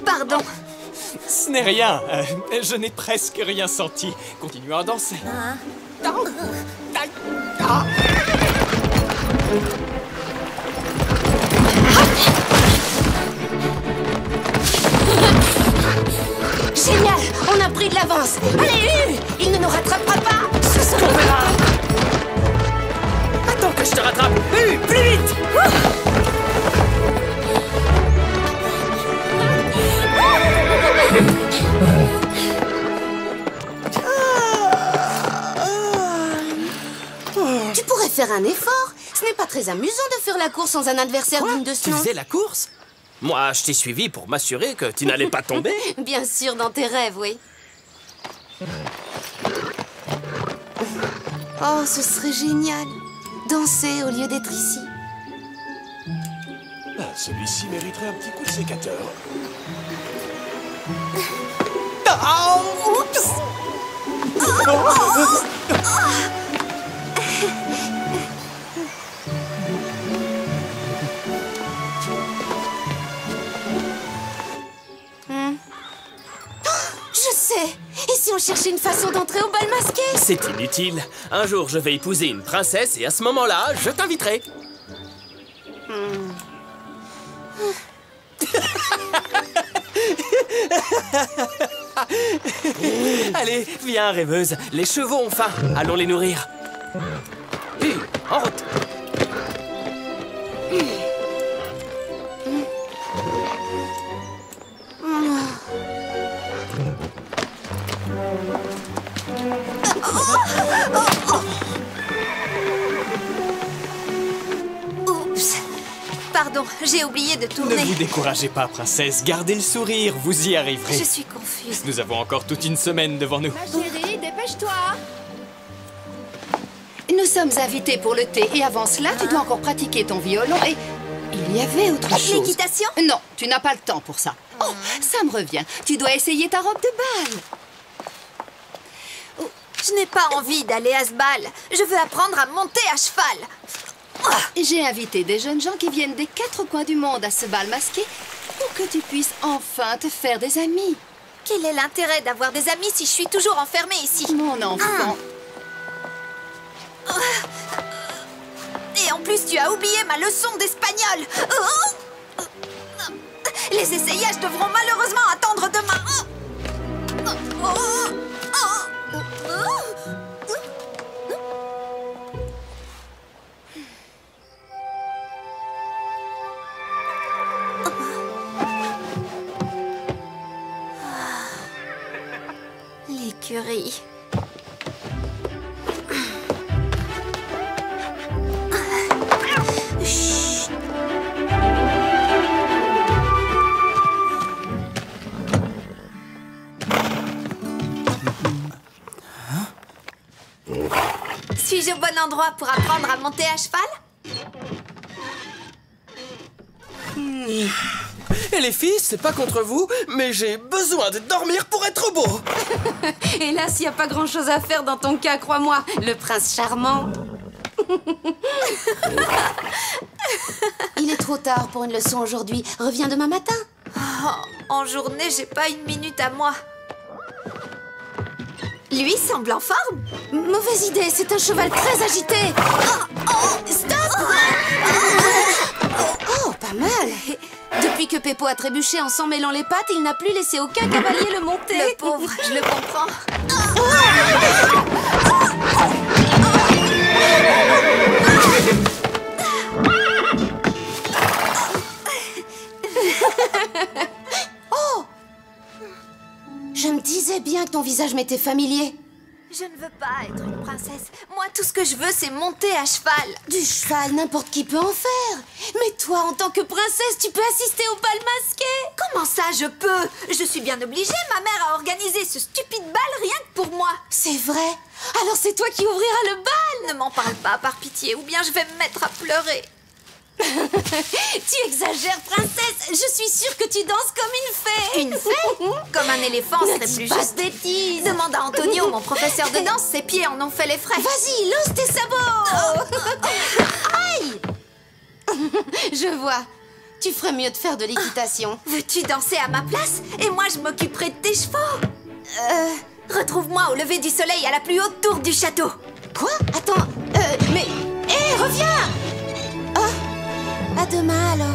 Pardon. Ce n'est rien. Je n'ai presque rien senti. Continuons à danser. Génial, on a pris de l'avance. Allez, il ne nous rattrapera pas. C'est ce qu'on verra. Attends que je te rattrape. Plus vite. Tu pourrais faire un effort. Ce n'est pas très amusant de faire la course sans un adversaire digne de ce Tu nom. faisais la course? Moi, je t'ai suivi pour m'assurer que tu n'allais pas tomber. Bien sûr, dans tes rêves, oui. Oh, ce serait génial. Danser au lieu d'être ici. Celui-ci mériterait un petit coup de sécateur. Oups. Je sais. Et si on cherchait une façon d'entrer au bal masqué? C'est inutile. Un jour, je vais épouser une princesse et à ce moment-là, je t'inviterai. Allez, viens, rêveuse. Les chevaux ont faim. Allons les nourrir. En route. Oups. Pardon, j'ai oublié de Ne tourner. vous découragez pas, princesse. Gardez le sourire, vous y arriverez. Je suis confuse. Nous avons encore toute une semaine devant nous. Ma chérie, dépêche-toi. Nous sommes invités pour le thé et avant cela, tu dois encore pratiquer ton violon et... Il y avait autre chose. L'équitation? Non, tu n'as pas le temps pour ça. Oh, ça me revient. Tu dois essayer ta robe de bal. Je n'ai pas envie d'aller à ce bal. Je veux apprendre à monter à cheval. J'ai invité des jeunes gens qui viennent des 4 coins du monde à ce bal masqué pour que tu puisses enfin te faire des amis. Quel est l'intérêt d'avoir des amis si je suis toujours enfermée ici? Mon enfant. Et en plus, tu as oublié ma leçon d'espagnol. Les essayages devront malheureusement attendre demain. L'écurie. Chut. Suis-je au bon endroit pour apprendre à monter à cheval? Et les filles, c'est pas contre vous, mais j'ai besoin de dormir pour être beau. Hélas, il n'y a pas grand-chose à faire dans ton cas, crois-moi. Le prince charmant. Il est trop tard pour une leçon aujourd'hui. Reviens demain matin. En journée, j'ai pas une minute à moi. Lui semble en forme. Mauvaise idée, c'est un cheval très agité. Stop! Oh, pas mal. Depuis que Peppo a trébuché en s'en mêlant les pattes, il n'a plus laissé aucun cavalier le monter. Le pauvre, je le comprends. Oh! Je me disais bien que ton visage m'était familier. Je ne veux pas être une princesse. Moi, tout ce que je veux, c'est monter à cheval. Du cheval, n'importe qui peut en faire. Mais toi, en tant que princesse, tu peux assister au bal masqué. Comment ça, je peux? Je suis bien obligée. Ma mère a organisé ce stupide bal rien que pour moi. C'est vrai? Alors c'est toi qui ouvriras le bal? Ne m'en parle pas, par pitié, ou bien je vais me mettre à pleurer. Tu exagères, princesse. Je suis sûre que tu danses comme une fée. Une fée? Comme un éléphant serait plus juste. Bêtise. Demande à Antonio, mon professeur de danse. Ses pieds en ont fait les frais. Vas-y, lance tes sabots. Aïe. Je vois. Tu ferais mieux de faire de l'équitation. Veux-tu danser à ma place? Et moi, je m'occuperai de tes chevaux. Retrouve-moi au lever du soleil à la plus haute tour du château. Quoi? Attends, mais... Hé, reviens! Oh, à demain alors.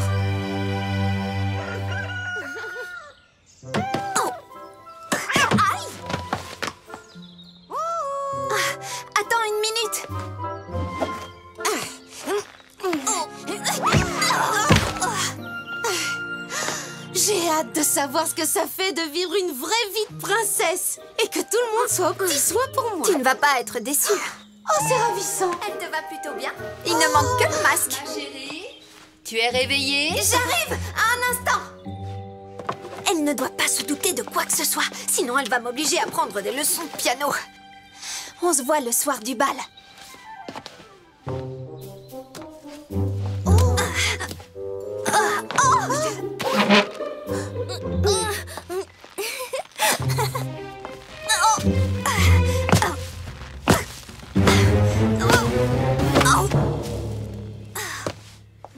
Attends une minute. J'ai hâte de savoir ce que ça fait de vivre une vraie vie de princesse et que tout le monde soit aux petits soins pour moi. Tu ne vas pas être déçue. Oh, c'est ravissant. Elle te va plutôt bien. Il ne manque que le masque. Ma chérie, tu es réveillée? J'arrive. Un instant. Elle ne doit pas se douter de quoi que ce soit. Sinon, elle va m'obliger à prendre des leçons de piano. On se voit le soir du bal.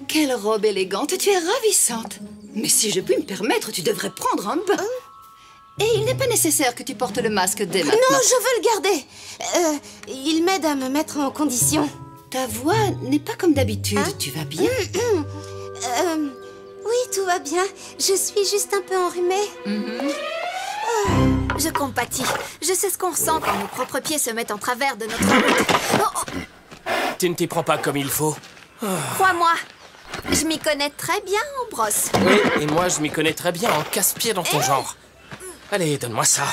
Quelle robe élégante, tu es ravissante. Mais si je puis me permettre, tu devrais prendre un bain. Et il n'est pas nécessaire que tu portes le masque dès maintenant. Non, je veux le garder. Il m'aide à me mettre en condition. Ta voix n'est pas comme d'habitude. Tu vas bien? Oui, tout va bien. Je suis juste un peu enrhumée. Je compatis. Je sais ce qu'on ressent quand nos propres pieds se mettent en travers de notre route. Tu ne t'y prends pas comme il faut. Crois-moi, je m'y connais très bien en brosse. Oui, et moi je m'y connais très bien en casse-pied dans ton genre. Allez, donne-moi ça.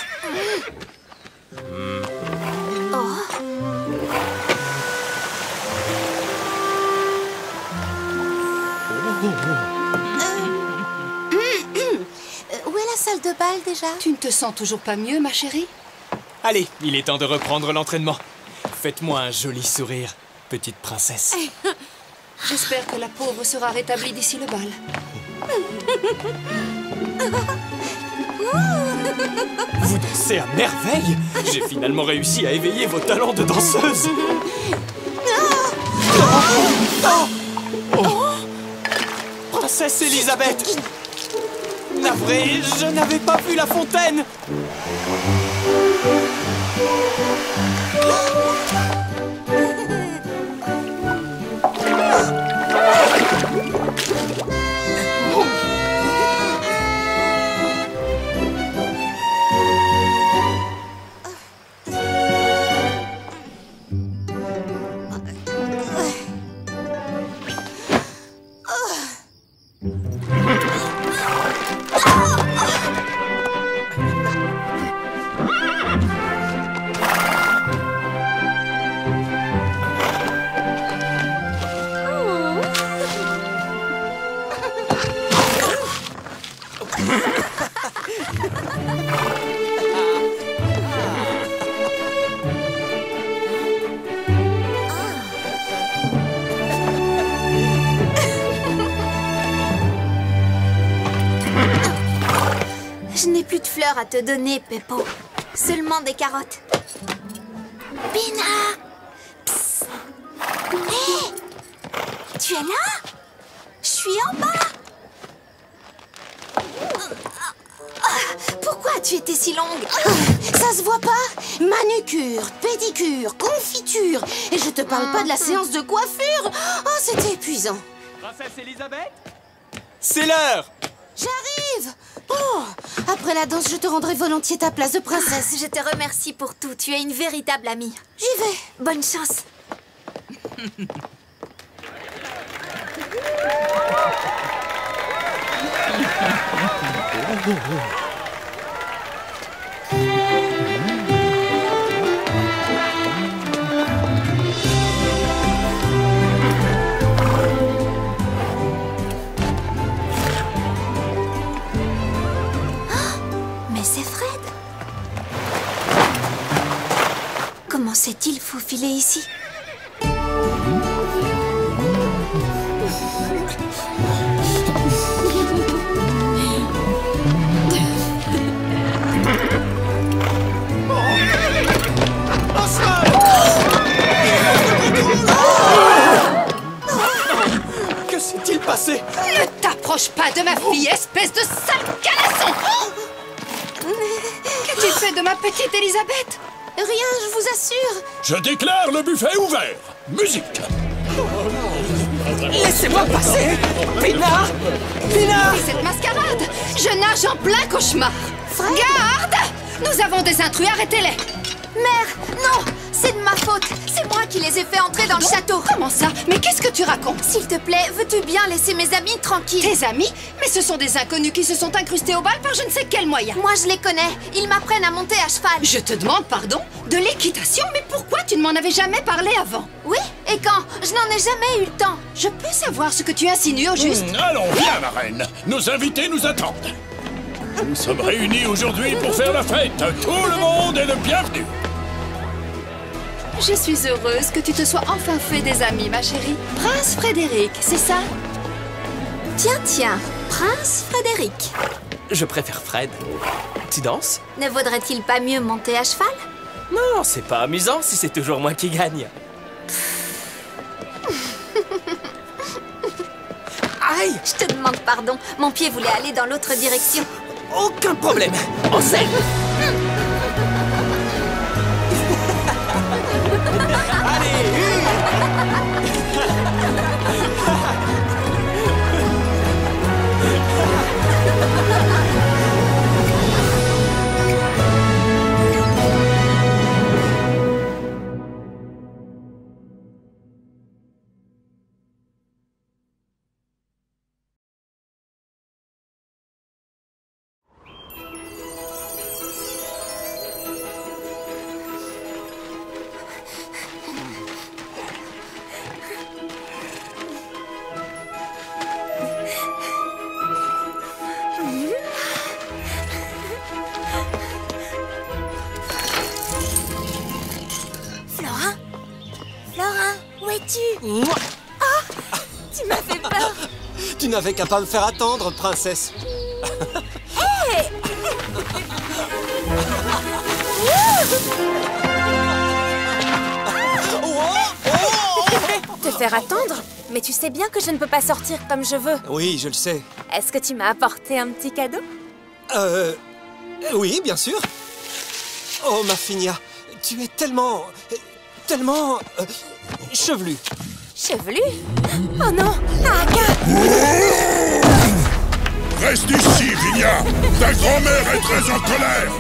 Où est la salle de bal déjà? Tu ne te sens toujours pas mieux, ma chérie? Allez, il est temps de reprendre l'entraînement. Faites-moi un joli sourire, petite princesse. J'espère que la pauvre sera rétablie d'ici le bal. Vous dansez à merveille! J'ai finalement réussi à éveiller vos talents de danseuse! Princesse Elisabeth! Navré, je n'avais pas vu la fontaine! Je n'ai plus de fleurs à te donner, Peppo. Seulement des carottes. Pina! Psst. Hé! Tu es là? Je suis en bas! Pourquoi as-tu été si longue? Ça se voit pas? Manucure, pédicure, confiture. Et je te parle pas de la séance de coiffure. Oh, c'était épuisant. Princesse Elisabeth? C'est l'heure! J'arrive! Oh, après la danse, je te rendrai volontiers ta place de princesse. Je te remercie pour tout. Tu es une véritable amie. J'y vais. Bonne chance. Mais c'est Fred. Comment s'est-il faufilé ici? Que s'est-il passé? Ne t'approche de ma fille, espèce de sale canasson! Qu'as-tu fait de ma petite Elisabeth? Rien, je vous assure. Je déclare le buffet ouvert. Musique. Laissez-moi passer! Pinard! Pinard! Et cette mascarade! Je nage en plein cauchemar! Garde! Nous avons des intrus, arrêtez-les! Mère, non, c'est de ma faute. C'est moi qui les ai fait entrer dans le château. Comment ça? Mais qu'est-ce que tu racontes? S'il te plaît, veux-tu bien laisser mes amis tranquilles? Tes amis? Mais ce sont des inconnus qui se sont incrustés au bal par je ne sais quel moyen. Moi, je les connais. Ils m'apprennent à monter à cheval. Je te demande pardon? De l'équitation? Mais pourquoi tu ne m'en avais jamais parlé avant? Oui, et quand? Je n'en ai jamais eu le temps. Je peux savoir ce que tu insinues au juste? Allons, viens, ma reine. Nos invités nous attendent. Nous sommes réunis aujourd'hui pour faire la fête. Tout le monde est le bienvenu. Je suis heureuse que tu te sois enfin fait des amis, ma chérie. Prince Frédéric, c'est ça? Tiens, Prince Frédéric. Je préfère Fred. Tu danses? Ne vaudrait-il pas mieux monter à cheval? Non, c'est pas amusant si c'est toujours moi qui gagne. Aïe! Je te demande pardon. Mon pied voulait aller dans l'autre direction. Aucun problème. En scène! Florin, où es-tu? Ah, tu m'as fait peur. Tu n'avais qu'à pas me faire attendre, princesse. Te faire attendre? Mais tu sais bien que je ne peux pas sortir comme je veux. Oui, je le sais. Est-ce que tu m'as apporté un petit cadeau? Oui, bien sûr. Oh, ma Finia, tu es tellement chevelu. Chevelu? Oh non! Aka! Reste ici, Vigna. Ta grand-mère est très en colère.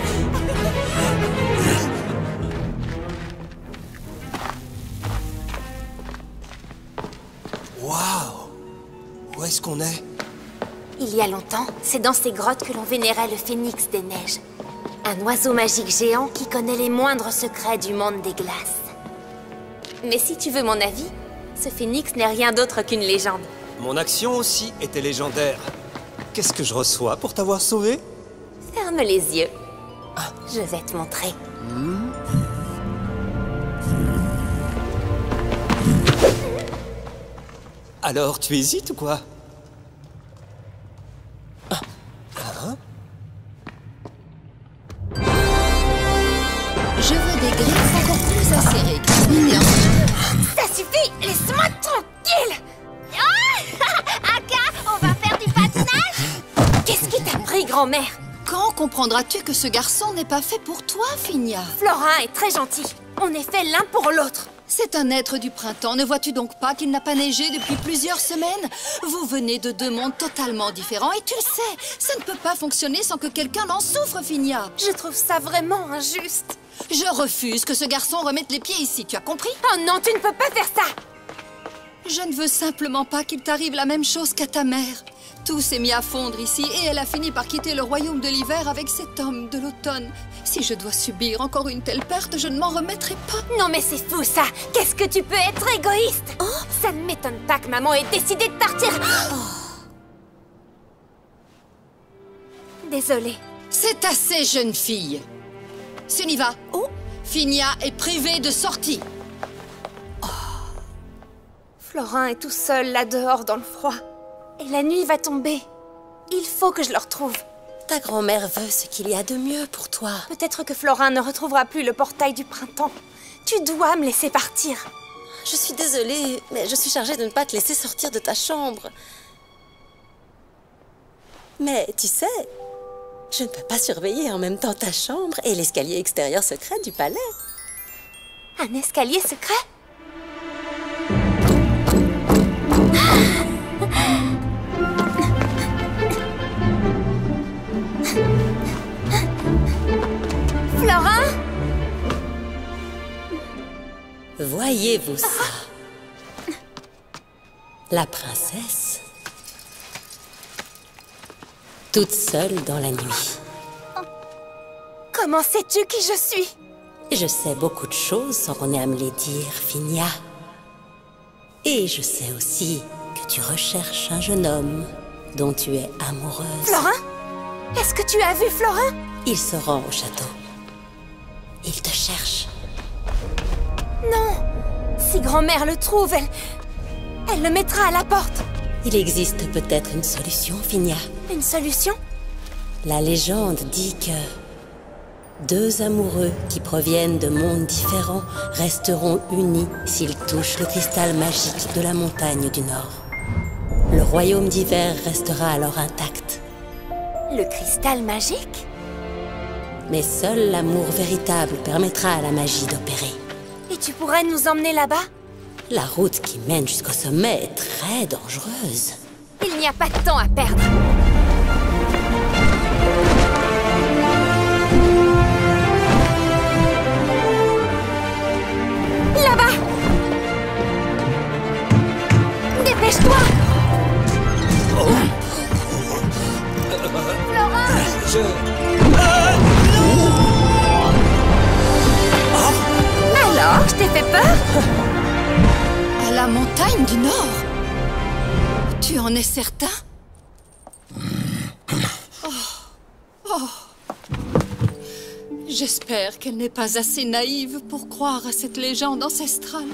Waouh! Où est-ce qu'on est? Il y a longtemps, c'est dans ces grottes que l'on vénérait le phénix des neiges. Un oiseau magique géant qui connaît les moindres secrets du monde des glaces. Mais si tu veux mon avis, ce phénix n'est rien d'autre qu'une légende. Mon action aussi était légendaire. Qu'est-ce que je reçois pour t'avoir sauvé? Ferme les yeux. Je vais te montrer. Alors, tu hésites ou quoi? Je veux des griffes encore plus acérées. Crispines et en... Ça suffit! Laisse-moi tranquille! Aka, on va faire du patinage? Qu'est-ce qui t'a pris, grand-mère? Quand comprendras-tu que ce garçon n'est pas fait pour toi, Finia? Florin est très gentil. On est fait l'un pour l'autre. C'est un être du printemps. Ne vois-tu donc pas qu'il n'a pas neigé depuis plusieurs semaines? Vous venez de deux mondes totalement différents et tu le sais. Ça ne peut pas fonctionner sans que quelqu'un en souffre, Finia. Je trouve ça vraiment injuste. Je refuse que ce garçon remette les pieds ici, tu as compris? Oh non, tu ne peux pas faire ça! Je ne veux simplement pas qu'il t'arrive la même chose qu'à ta mère. Tout s'est mis à fondre ici et elle a fini par quitter le royaume de l'hiver avec cet homme de l'automne. Si je dois subir encore une telle perte, je ne m'en remettrai pas. Non mais c'est fou ça! Qu'est-ce que tu peux être égoïste? Ça ne m'étonne pas que maman ait décidé de partir. Désolée. C'est assez, jeune fille. Suniva, Finia est privée de sortie. Florin est tout seul là dehors dans le froid. Et la nuit va tomber. Il faut que je le retrouve. Ta grand-mère veut ce qu'il y a de mieux pour toi. Peut-être que Florin ne retrouvera plus le portail du printemps. Tu dois me laisser partir. Je suis désolée, mais je suis chargée de ne pas te laisser sortir de ta chambre. Mais tu sais, je ne peux pas surveiller en même temps ta chambre et l'escalier extérieur secret du palais. Un escalier secret? Florin? Voyez-vous ça? La princesse, toute seule dans la nuit. Comment sais-tu qui je suis? Je sais beaucoup de choses sans qu'on ait à me les dire, Finia. Et je sais aussi que tu recherches un jeune homme dont tu es amoureuse. Florin? Est-ce que tu as vu Florin? Il se rend au château. Il te cherche. Non! Si grand-mère le trouve, elle le mettra à la porte. Il existe peut-être une solution, Finia. Une solution? La légende dit que 2 amoureux qui proviennent de mondes différents resteront unis s'ils touchent le cristal magique de la montagne du Nord. Le royaume d'hiver restera alors intact. Le cristal magique? Mais seul l'amour véritable permettra à la magie d'opérer. Et tu pourrais nous emmener là-bas? La route qui mène jusqu'au sommet est très dangereuse. Il n'y a pas de temps à perdre. Là-bas! Dépêche-toi! Alors, je t'ai fait peur? À la montagne du Nord? Tu en es certain? J'espère qu'elle n'est pas assez naïve pour croire à cette légende ancestrale.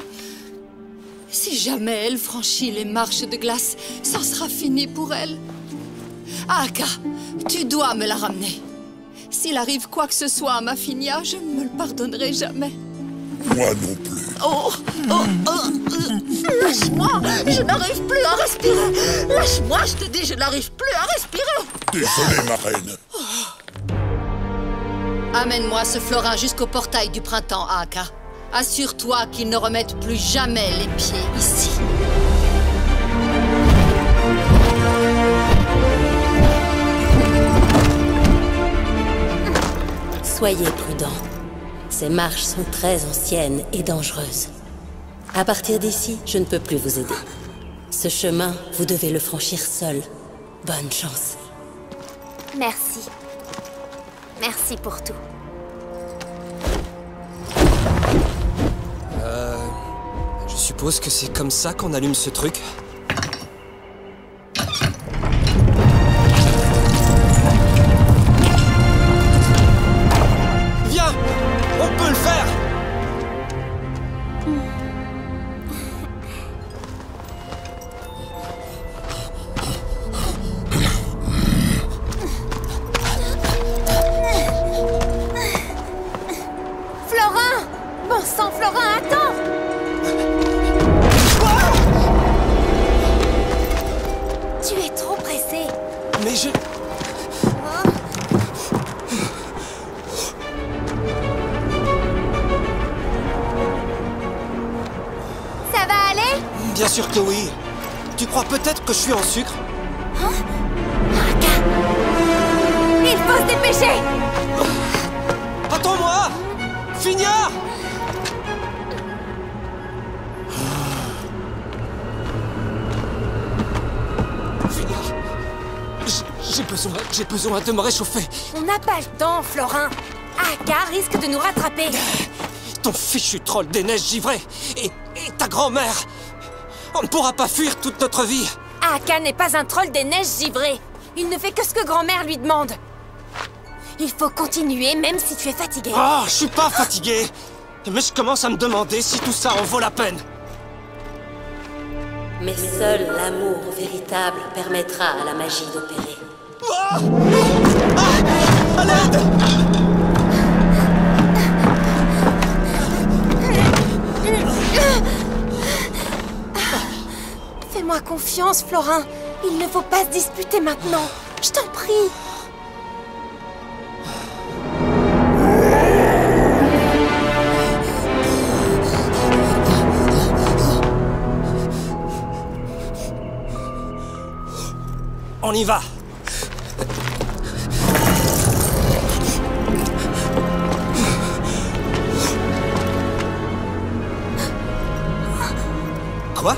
Si jamais elle franchit les marches de glace, ça sera fini pour elle. Aka, tu dois me la ramener. S'il arrive quoi que ce soit à ma Finia, je ne me le pardonnerai jamais. Moi non plus. Lâche-moi! Je n'arrive plus à respirer! Lâche-moi, je te dis, je n'arrive plus à respirer! Désolé, ma reine. Amène-moi ce Florin jusqu'au portail du printemps, Aka. Assure-toi qu'il ne remette plus jamais les pieds ici. Soyez prudents. Ces marches sont très anciennes et dangereuses. À partir d'ici, je ne peux plus vous aider. Ce chemin, vous devez le franchir seul. Bonne chance. Merci. Merci pour tout. Je suppose que c'est comme ça qu'on allume ce truc. Viens! On peut le faire! Florin! Bon sang, Florin, attends! Tu es trop pressé. Mais je... Ça va aller? Bien sûr que oui. Tu crois peut-être que je suis en sucre? Il faut se dépêcher! Attends-moi! Finia! Finia, j'ai besoin de me réchauffer. On n'a pas le temps, Florin. Aka risque de nous rattraper. Ton fichu troll des neiges givrées et ta grand-mère. On ne pourra pas fuir toute notre vie. Aka n'est pas un troll des neiges givrées. Il ne fait que ce que grand-mère lui demande. Il faut continuer, même si tu es fatigué. Ah, je suis pas fatigué. Mais je commence à me demander si tout ça en vaut la peine. Mais seul l'amour véritable permettra à la magie d'opérer. Ah! Ah! À l'aide! Fais-moi confiance, Florin. Il ne faut pas se disputer maintenant. Je t'en prie. On y va. Quoi?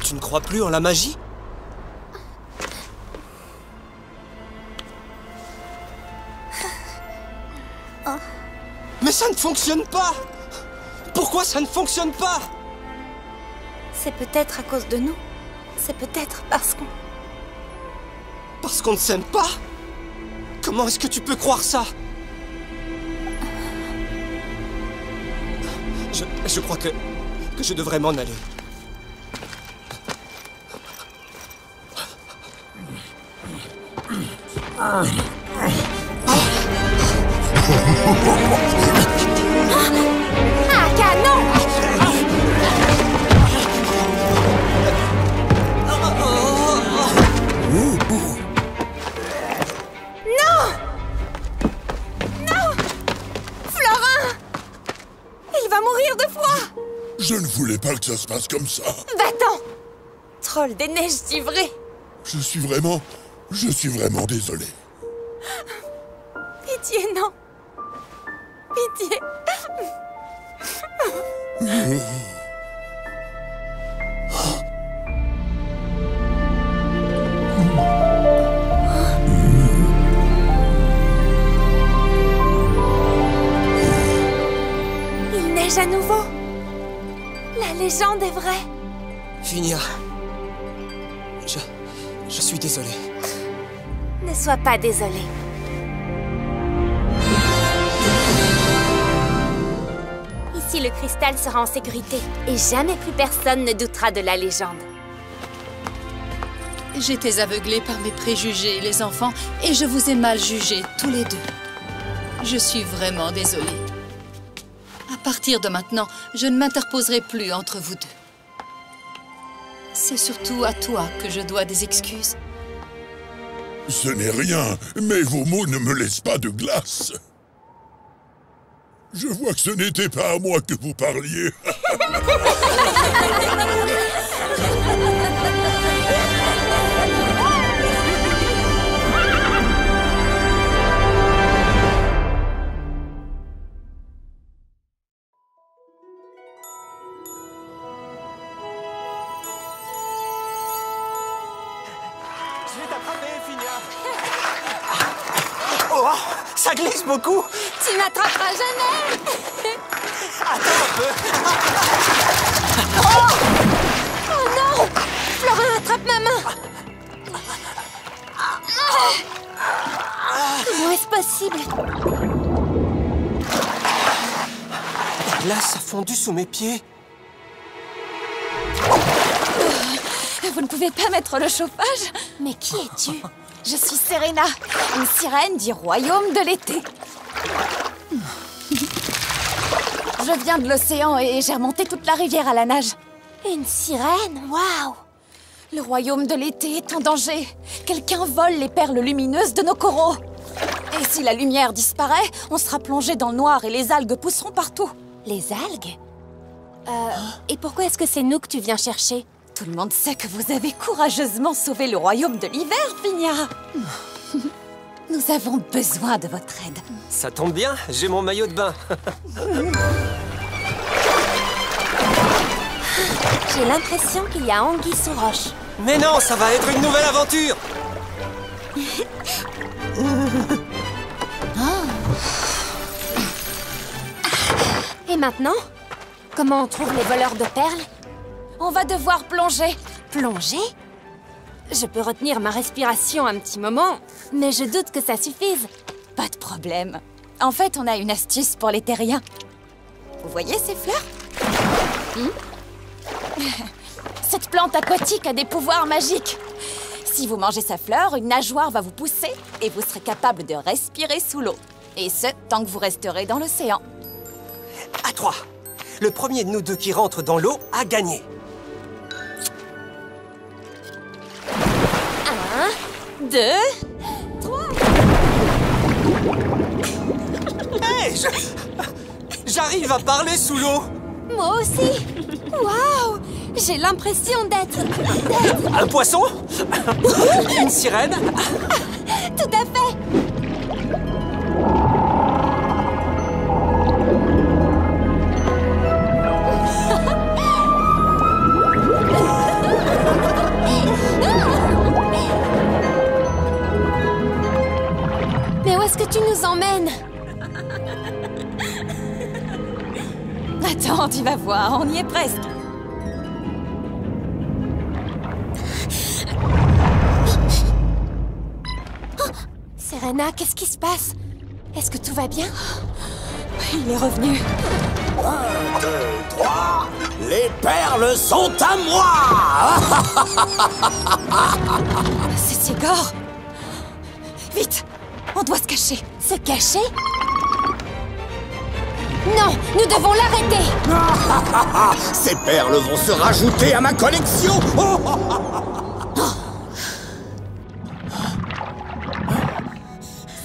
Tu ne crois plus en la magie? Mais ça ne fonctionne pas! Pourquoi ça ne fonctionne pas? C'est peut-être à cause de nous. C'est peut-être parce qu'on... Parce qu'on ne s'aime pas? Comment est-ce que tu peux croire ça? Je crois que je devrais m'en aller. Ah, canon! Non! Non! Florin! Il va mourir de froid! Je ne voulais pas que ça se passe comme ça. Va-t'en! Troll des neiges givrées! Je suis vraiment désolé. Pitié, non! Pitié! Il neige à nouveau! La légende est vraie! Phinia, je suis désolé. Ne sois pas désolé. Ici, le cristal sera en sécurité et jamais plus personne ne doutera de la légende. J'étais aveuglée par mes préjugés, les enfants, et je vous ai mal jugés, tous les deux. Je suis vraiment désolée. À partir de maintenant, je ne m'interposerai plus entre vous deux. C'est surtout à toi que je dois des excuses. Ce n'est rien, mais vos mots ne me laissent pas de glace. Je vois que ce n'était pas à moi que vous parliez. Je vais t'attraper, Phinia. Oh, ça glisse beaucoup. Tu m'attraperas jamais! Attends un peu. Oh non! Florin, attrape ma main! Comment est-ce possible? La glace a fondu sous mes pieds. Vous ne pouvez pas mettre le chauffage? Mais qui es-tu? Je suis Serena, une sirène du royaume de l'été. Je viens de l'océan et j'ai remonté toute la rivière à la nage. Une sirène? Waouh! Le royaume de l'été est en danger. Quelqu'un vole les perles lumineuses de nos coraux. Et si la lumière disparaît, on sera plongé dans le noir et les algues pousseront partout. Les algues? Et pourquoi est-ce que c'est nous que tu viens chercher? Tout le monde sait que vous avez courageusement sauvé le royaume de l'hiver, Phinia. Nous avons besoin de votre aide. Ça tombe bien, j'ai mon maillot de bain. J'ai l'impression qu'il y a anguille sous roche. Mais non, ça va être une nouvelle aventure. Et maintenant? Comment on trouve les voleurs de perles? On va devoir plonger. Plonger? Je peux retenir ma respiration un petit moment, mais je doute que ça suffise. Pas de problème. En fait, on a une astuce pour les terriens. Vous voyez ces fleurs? Cette plante aquatique a des pouvoirs magiques. Si vous mangez sa fleur, une nageoire va vous pousser et vous serez capable de respirer sous l'eau. Et ce, tant que vous resterez dans l'océan. À 3. Le premier de nous deux qui rentre dans l'eau a gagné. 1, 2, 3... Hey, j'arrive à parler sous l'eau. Moi aussi. Waouh! J'ai l'impression d'être... Un poisson? Une sirène? Tout à fait. Mais où est-ce que tu nous emmènes? Attends, tu vas voir, on y est presque. Serena, qu'est-ce qui se passe? Est-ce que tout va bien? Il est revenu. 1, 2, 3, les perles sont à moi. C'est Ségor. Vite, on doit se cacher. Se cacher? Non, nous devons l'arrêter. Ces perles vont se rajouter à ma collection.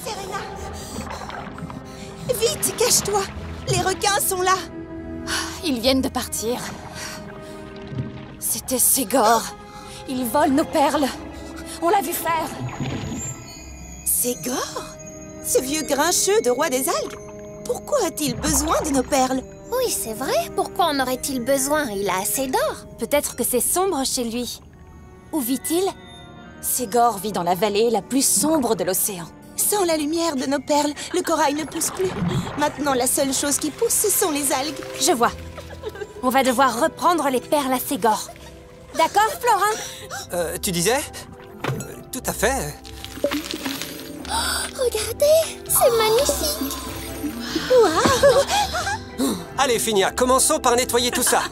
Serena! Vite, cache-toi! Les requins sont là! Ils viennent de partir. C'était Ségor. Il vole nos perles. On l'a vu faire. Ségor? Ce vieux grincheux de roi des algues? Pourquoi a-t-il besoin de nos perles? Oui, c'est vrai. Pourquoi en aurait-il besoin? Il a assez d'or. Peut-être que c'est sombre chez lui. Où vit-il? Ségor vit dans la vallée la plus sombre de l'océan. Sans la lumière de nos perles, le corail ne pousse plus. Maintenant, la seule chose qui pousse, ce sont les algues. Je vois. On va devoir reprendre les perles à Ségor. D'accord, Florin? Tu disais? Tout à fait. Regardez, c'est magnifique. Waouh! Allez, Finia, commençons par nettoyer tout ça.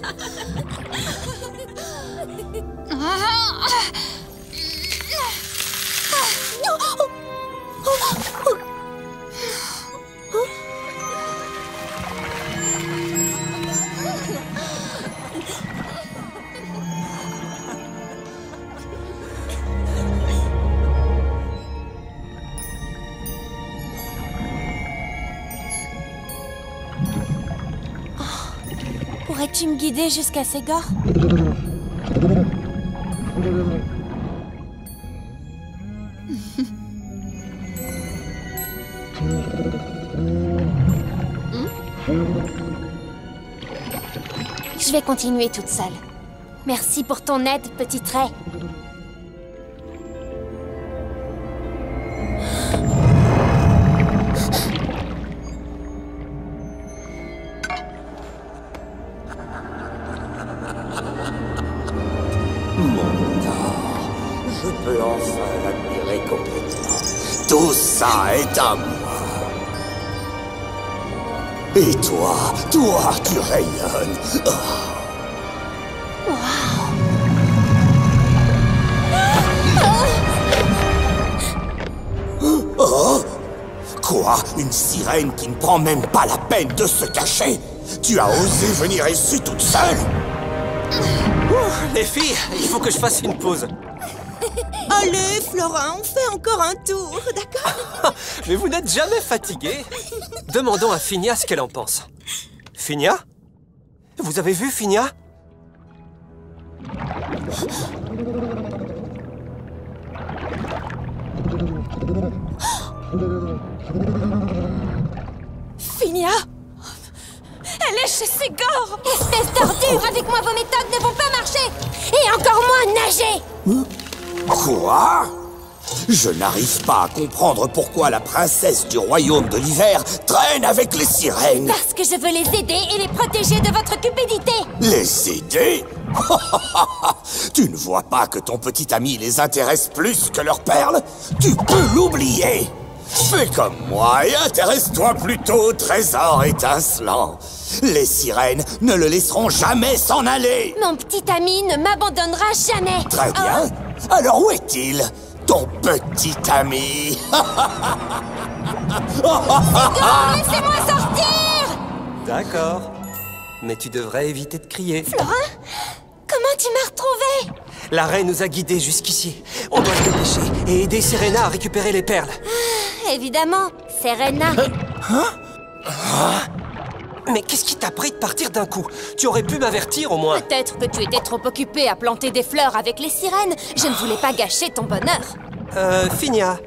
Pourrais-tu me guider jusqu'à Ségor? Je vais continuer toute seule. Merci pour ton aide, petit trait. Je peux enfin l'admirer complètement. Tout ça est à moi. Et toi tu rayonnes. Oh! Quoi? Une sirène qui ne prend même pas la peine de se cacher? Tu as osé venir ici toute seule? Les filles, il faut que je fasse une pause. Allez, Florin, on fait encore un tour, d'accord? Mais vous n'êtes jamais fatigué. Demandons à Finia ce qu'elle en pense. Finia? Vous avez vu Finia? Finia? Elle est chez Ségor! Espèce d'ordure! Avec moi, vos méthodes ne vont pas marcher! Et encore moins nager! Quoi? Je n'arrive pas à comprendre pourquoi la princesse du royaume de l'hiver traîne avec les sirènes. Parce que je veux les aider et les protéger de votre cupidité! Les aider? Tu ne vois pas que ton petit ami les intéresse plus que leurs perles? Tu peux l'oublier! Fais comme moi et intéresse-toi plutôt au trésor étincelant. Les sirènes ne le laisseront jamais s'en aller. Mon petit ami ne m'abandonnera jamais. Très bien. Alors où est-il, ton petit ami? Ségor, laissez-moi sortir! D'accord. Mais tu devrais éviter de crier. Florin, comment tu m'as retrouvé? La reine nous a guidés jusqu'ici. On doit se dépêcher et aider Serena à récupérer les perles. Évidemment, Serena. Mais qu'est-ce qui t'a pris de partir d'un coup? Tu aurais pu m'avertir au moins. Peut-être que tu étais trop occupée à planter des fleurs avec les sirènes. Je ne voulais pas gâcher ton bonheur. Finia,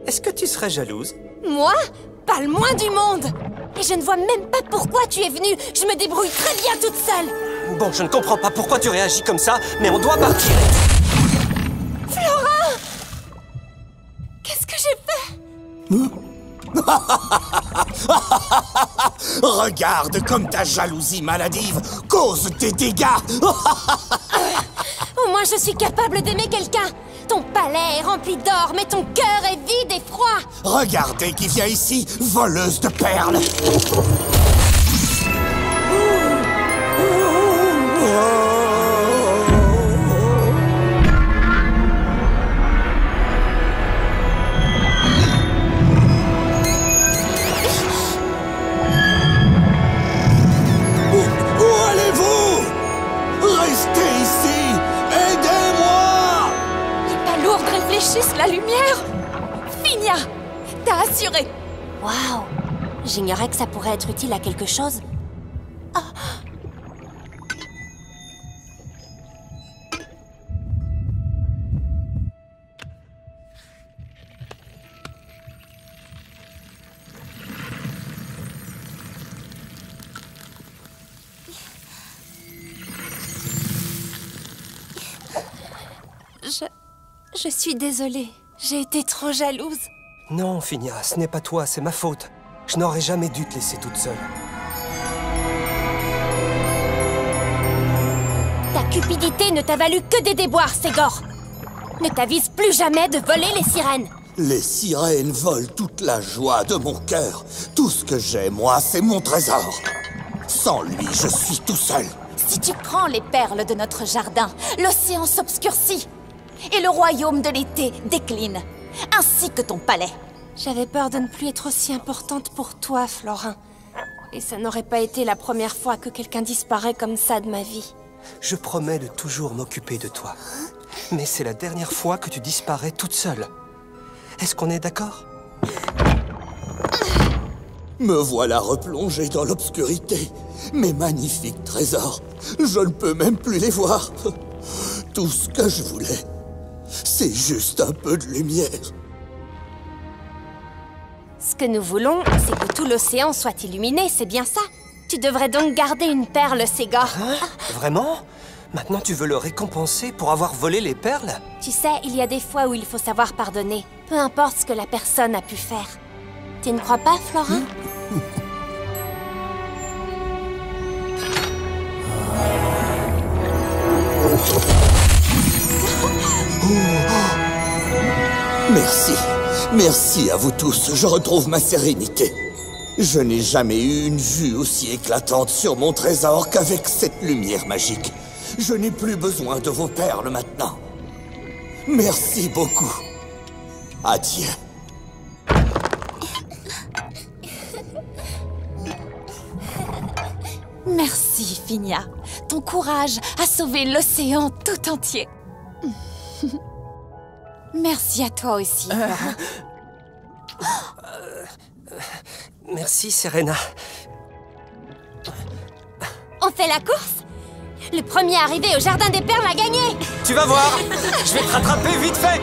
est-ce que tu serais jalouse? Moi? Pas le moins du monde. Et je ne vois même pas pourquoi tu es venue. Je me débrouille très bien toute seule. Bon, je ne comprends pas pourquoi tu réagis comme ça, mais on doit partir. Flora! Qu'est-ce que j'ai fait? Regarde comme ta jalousie maladive cause des dégâts. Au moins je suis capable d'aimer quelqu'un. Ton palais est rempli d'or, mais ton cœur est vide et froid. Regardez qui vient ici, voleuse de perles. La lumière! Finia! T'as assuré! Waouh! J'ignorais que ça pourrait être utile à quelque chose. Oh. Je suis désolée. J'ai été trop jalouse. Non, Finia, ce n'est pas toi, c'est ma faute. Je n'aurais jamais dû te laisser toute seule. Ta cupidité ne t'a valu que des déboires, Ségor. Ne t'avise plus jamais de voler les sirènes. Les sirènes volent toute la joie de mon cœur. Tout ce que j'ai, moi, c'est mon trésor. Sans lui, je suis tout seul. Si tu prends les perles de notre jardin, l'océan s'obscurcit. Et le royaume de l'été décline, ainsi que ton palais. J'avais peur de ne plus être aussi importante pour toi, Florin. Et ça n'aurait pas été la première fois que quelqu'un disparaît comme ça de ma vie. Je promets de toujours m'occuper de toi. Mais c'est la dernière fois que tu disparais toute seule. Est-ce qu'on est d'accord? Me voilà replongé dans l'obscurité. Mes magnifiques trésors, je ne peux même plus les voir. Tout ce que je voulais, c'est juste un peu de lumière. Ce que nous voulons, c'est que tout l'océan soit illuminé, c'est bien ça? Tu devrais donc garder une perle, Ségor. Hein? Vraiment? Maintenant tu veux le récompenser pour avoir volé les perles? Tu sais, il y a des fois où il faut savoir pardonner, peu importe ce que la personne a pu faire. Tu ne crois pas, Florin? Merci. Merci à vous tous. Je retrouve ma sérénité. Je n'ai jamais eu une vue aussi éclatante sur mon trésor qu'avec cette lumière magique. Je n'ai plus besoin de vos perles maintenant. Merci beaucoup. Adieu. Merci, Finia. Ton courage a sauvé l'océan tout entier. Merci à toi aussi, Florin. Merci, Serena. On fait la course? Le premier arrivé au Jardin des Perles a gagné! Tu vas voir, je vais te rattraper vite fait.